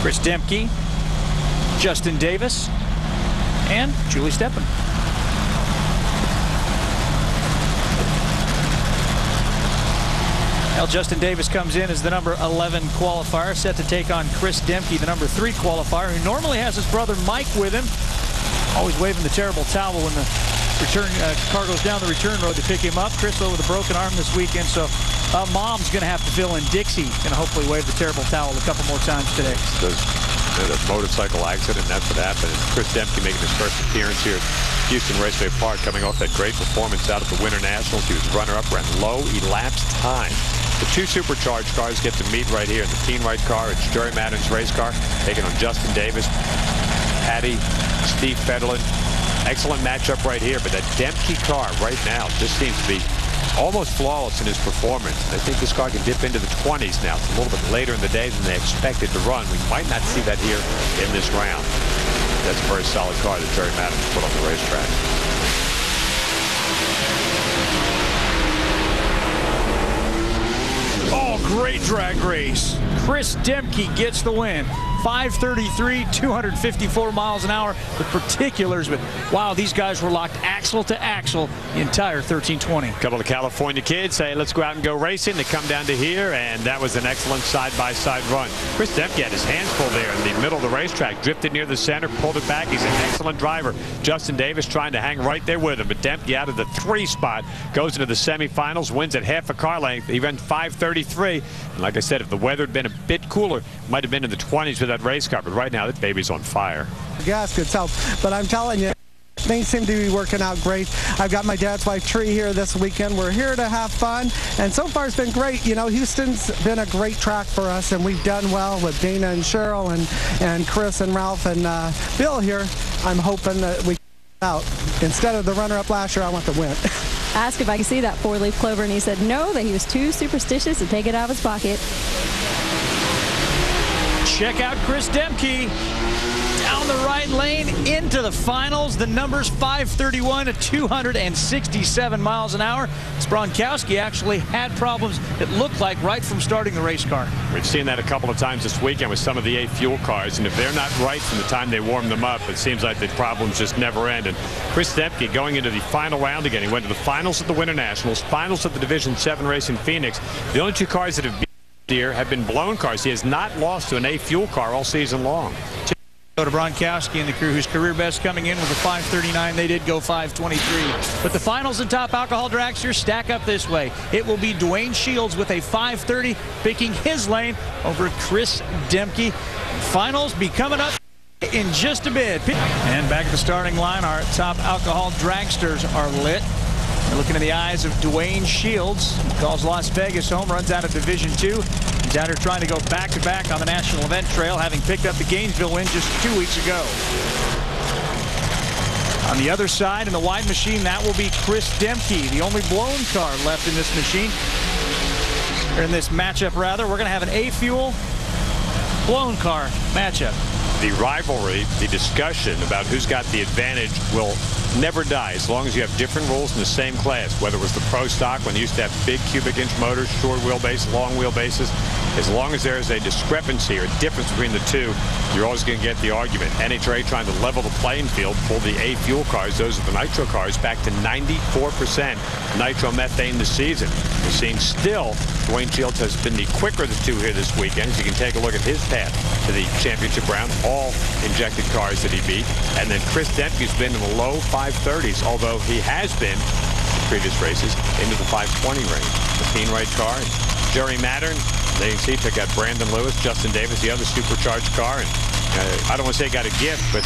Chris Demke, Justin Davis, and Julie Steppen. Well, Justin Davis comes in as the number 11 qualifier, set to take on Chris Demke, the number 3 qualifier, who normally has his brother Mike with him. Always waving the terrible towel when the return car goes down the return road to pick him up. Chris, though, with a broken arm this weekend, so Mom's going to have to fill in. Dixie going to hopefully wave the terrible towel a couple more times today. The motorcycle accident, and that's what happened. Chris Demke making his first appearance here at Houston Raceway Park, coming off that great performance out at the Winter Nationals. He was runner-up, ran low elapsed time. The 2 supercharged cars get to meet right here in the Team Right car. It's Jerry Madden's race car, taking on Justin Davis, Patty, Steve Federlin. Excellent matchup right here, but that Demke car right now just seems to be almost flawless in his performance. I think this car can dip into the 20s now. It's a little bit later in the day than they expected to run. We might not see that here in this round. That's a very solid car that Jerry Madden put on the racetrack. Oh, great drag race. Chris Demke gets the win. 533, 254 miles an hour, the particulars, but wow, these guys were locked axle to axle the entire 1320. A couple of California kids say, let's go out and go racing. They come down to here, and that was an excellent side-by-side run. Chris Demke had his hands full there in the middle of the racetrack, drifted near the center, pulled it back. He's an excellent driver. Justin Davis trying to hang right there with him, but Demke out of the 3 spot goes into the semifinals, wins at half a car length. He ran 533, and like I said, if the weather had been a bit cooler, might have been in the 20s with that race car, but right now that baby's on fire. Gaskets help, but I'm telling you, things seem to be working out great. I've got my dad's wife Tree here this weekend. We're here to have fun, and so far it's been great. You know, Houston's been a great track for us, and we've done well with Dana and Cheryl and Chris and Ralph and Bill here. I'm hoping that we out. Instead of the runner-up last year, I want the win. Asked if I could see that 4-leaf clover, and he said no, that he was too superstitious to take it out of his pocket. Check out Chris Demke down the right lane into the finals. The numbers 531 to 267 miles an hour. Bronkowski actually had problems, it looked like, right from starting the race car. We've seen that a couple of times this weekend with some of the A fuel cars, and if they're not right from the time they warm them up, it seems like the problems just never end. And Chris Demke going into the final round again. He went to the finals at the Winter Nationals, finals at the Division 7 race in Phoenix. The only 2 cars that have year have been blown cars. He has not lost to an A fuel car all season long. Go to Bronkowski and the crew, whose career best coming in was a 539. They did go 523. But the finals and top alcohol dragsters stack up this way. It will be Dwayne Shields with a 530 picking his lane over Chris Demke. Finals be coming up in just a bit. And back at the starting line, our top alcohol dragsters are lit. We're looking in the eyes of Dwayne Shields. He calls Las Vegas home, runs out of Division 2. He's out here trying to go back-to-back on the National Event Trail, having picked up the Gainesville win just 2 weeks ago. On the other side, in the wide machine, that will be Chris Demke, the only blown car left in this machine. Or in this matchup, rather. We're going to have an A-fuel blown car matchup. The rivalry, the discussion about who's got the advantage will never die as long as you have different rules in the same class, whether it was the pro stock when you used to have big cubic inch motors, short wheelbase, long wheelbases. As long as there is a discrepancy or a difference between the two, you're always going to get the argument. NHRA trying to level the playing field, pull the A fuel cars, those are the nitro cars, back to 94% nitromethane this season. We're seeing still Dwayne Shields has been the quicker of the 2 here this weekend. As you can take a look at his path to the championship round, all injected cars that he beat. And then Chris Demke's been in the low 530s, although he has been in previous races into the 520 range. The Team Right car, Jerry Madden, there you see, took out Brandon Lewis, Justin Davis, the other supercharged car. And I don't want to say he got a gift, but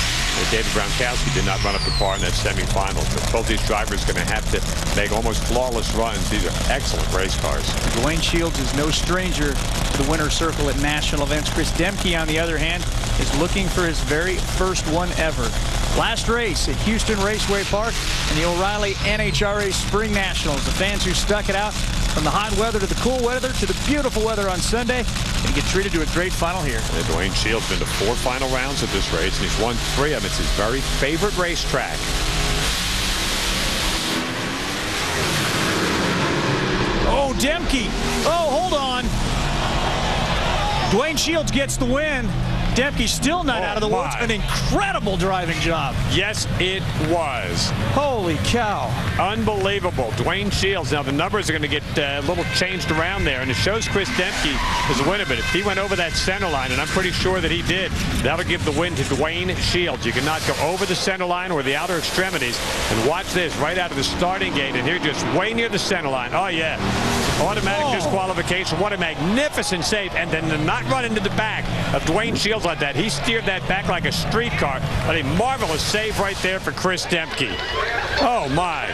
David Bronkowski did not run up to par in that semifinal. But both these drivers are going to have to make almost flawless runs. These are excellent race cars. Dwayne Shields is no stranger to the winner's circle at national events. Chris Demke, on the other hand, is looking for his very first one ever. Last race at Houston Raceway Park and the O'Reilly NHRA Spring Nationals. The fans who stuck it out from the hot weather to the cool weather to the beautiful weather on Sunday and get treated to a great final here. And Dwayne Shields been to 4 final rounds of this race, and he's won 3 of them. It's his very favorite racetrack. Oh, Demke. Oh, hold on. Dwayne Shields gets the win. Demke still not out of the woods. An incredible driving job. Yes, it was. Holy cow. Unbelievable. Dwayne Shields. Now, the numbers are going to get a little changed around there, and it shows Chris Demke as a winner. But if he went over that center line, and I'm pretty sure that he did, that'll give the win to Dwayne Shields. You cannot go over the center line or the outer extremities. And watch this, right out of the starting gate, and here just way near the center line. Oh, yeah. Automatic disqualification. What a magnificent save. And then to not run into the back of Dwayne Shields like that. He steered that back like a streetcar. But a marvelous save right there for Chris Demke. Oh, my.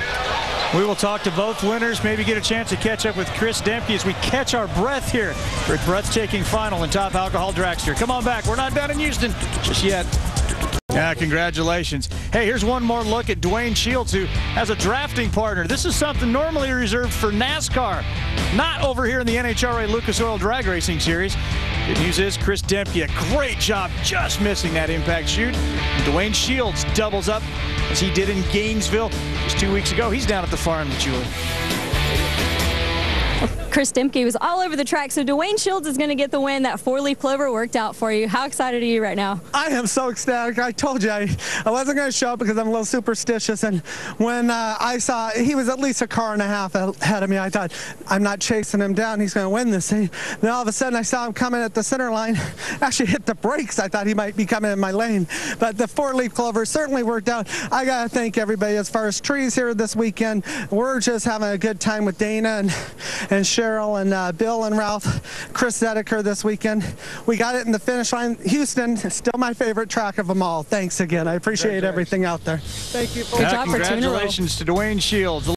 We will talk to both winners, maybe get a chance to catch up with Chris Demke as we catch our breath here for a breathtaking final in Top Alcohol Dragster. Come on back. We're not down in Houston just yet. Yeah, congratulations. Hey, here's one more look at Dwayne Shields, who has a drafting partner. This is something normally reserved for NASCAR, not over here in the NHRA Lucas Oil Drag Racing Series. Good news is Chris Demke, a great job just missing that impact chute. And Dwayne Shields doubles up as he did in Gainesville just 2 weeks ago. He's down at the farm, Julie. Chris Demke was all over the track, so Dwayne Shields is going to get the win. That 4-leaf clover worked out for you. How excited are you right now? I am so ecstatic. I told you I wasn't going to show up because I'm a little superstitious, and when I saw he was at least a car and a half ahead of me, I thought, I'm not chasing him down. He's going to win this thing. Then all of a sudden I saw him coming at the center line, actually hit the brakes. I thought he might be coming in my lane, but the 4-leaf clover certainly worked out. I got to thank everybody as far as trees here this weekend. We're just having a good time with Dana and Cheryl and Bill and Ralph, Chris Zedeker this weekend. We got it in the finish line. Houston, still my favorite track of them all. Thanks again. I appreciate everything out there. Thank you. Good job for 2 in a row. Congratulations to Dwayne Shields.